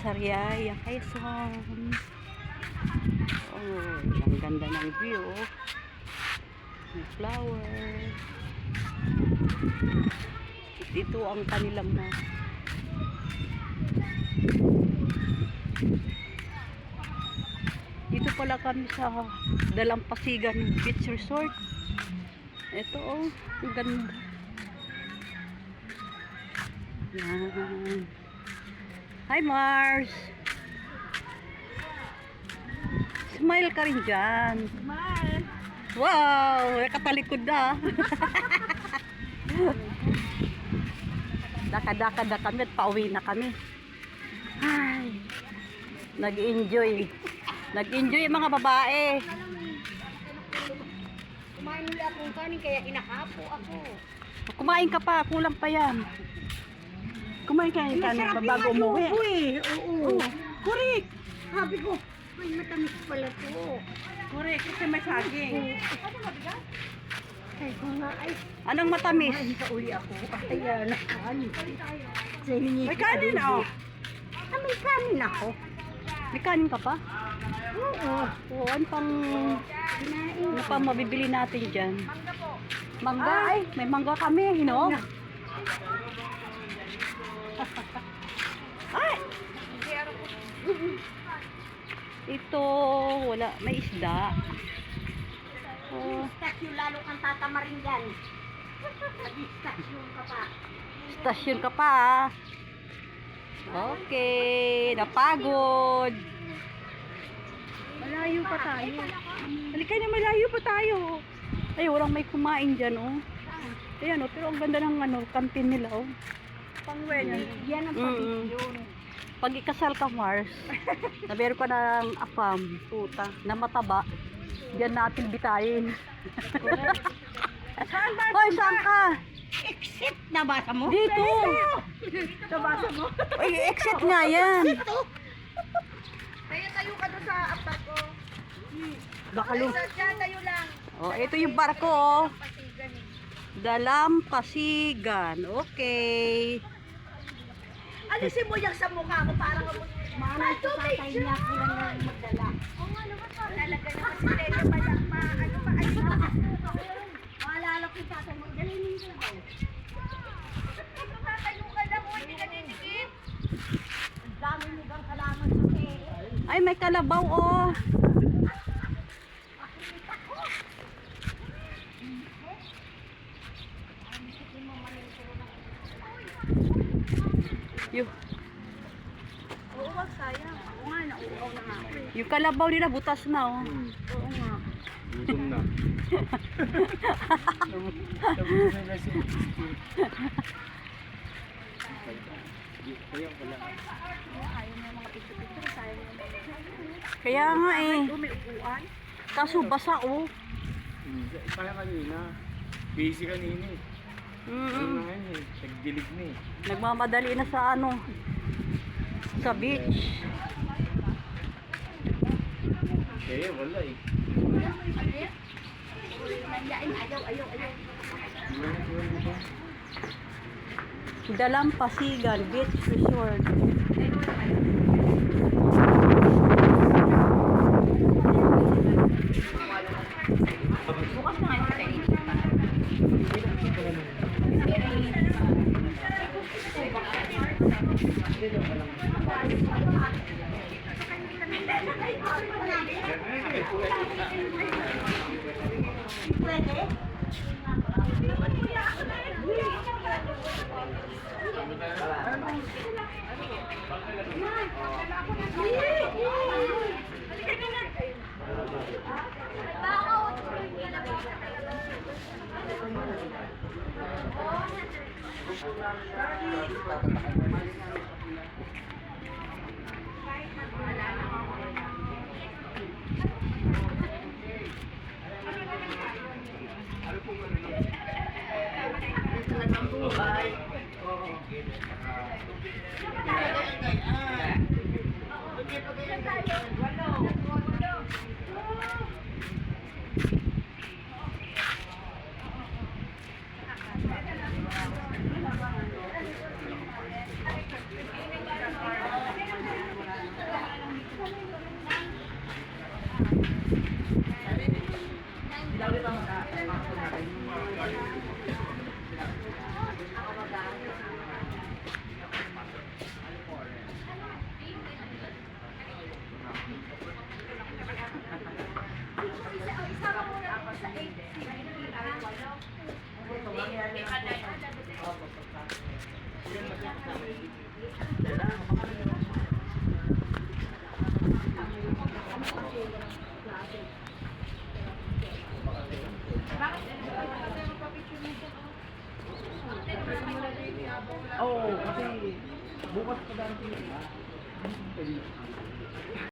Sariaya, Quezon. Oh, ang ganda ng view. May flower. Ito ang kanilang na. Dito pala kami sa Dalampasigan Beach Resort. Ito oh, ang ganda. Yan. Hi Mars! Smile ka rin dyan. Smile! Wow! Katalikod na. Daka-daka na kami at pauwi na kami. Ay, nag-enjoy. Nag-enjoy yung mga babae. Kumain nila akong kanin kaya inakapo ako. Kumain ka pa, kulang pa yan. Kumain ka yung kanin bago umuwi. Oo. Correct! Sabi ko, may matamis pala to. Correct, kasi may saging. Ay, kung nga ay, Anong matamis? kumain sa uli ako. Ayan, kanin. Sa hiningi May ko kanin adobo. oh. May kanin ako. May kanin ka pa? Oo. Oo, ano pang, Kinain ano pang mabibili natin dyan? Mangga po. Mangga, ay, may mangga kami, hinog. Ay! Ito, wala, may isda. Oh, Statue lalo kang tatamarin dyan. Statue ka pa. stasyon ka pa. Ah. Okay, napagod. Malayo pa tayo. Halika na, malayo pa tayo. Ay, walang may kumain dyan, oh. Ayan, oh, pero ang ganda ng ano, camping nila, oh. Pang-wedding. Yan ang pavilion. Pag ikasal ka, Mars, na meron ka ng apam, puta, na mataba, diyan natin bitayin. Saan ba? Hoy, saan ka? Exit na basa mo? Dito. Sa basa mo? Ay, exit nga yan. Kaya tayo ka doon sa apart ko. Bakalo. Diyan tayo lang. Oh, ito yung barko, oh. Pasigan eh. Dalampasigan. Okay. Alisin mo yan sa mukha ko parang manay sa tatay niya ko lang lang magdala. Oo nga naman pa. Talaga naman si Lele pa lang pa. Ano pa? Ay ba? Maalala ko yung tatay mo. Dalinin ko lang. Ito tatayo ka lang mo. Hindi ka didikit. Ang dami mo bang kalaman sa kaya. Ay, may kalabaw, oh. Yung, Oo, wag sayang. Oo nga, nauuaw na nga. yung kalabaw nila butas na, oh. Oo nga. Gutom na. Nabuhay na siya. Kaya pala. Ayaw mo yung mga picture-picture. Sayang mo yung Kaya nga, eh. may upuan. Kaso basa, oh. Parang kanina. Busy kanina eh. Ano na ngayon eh. Nagdilig na eh. Nagmamadali na sa ano, sa beach. Kaya wala eh. Ayaw. Dalampasigan Beach Resort. Bukas na nga yung pwede? Talagang buhay. Isama mo na ako sa 8. Oo, kasi bukas pa darating yun.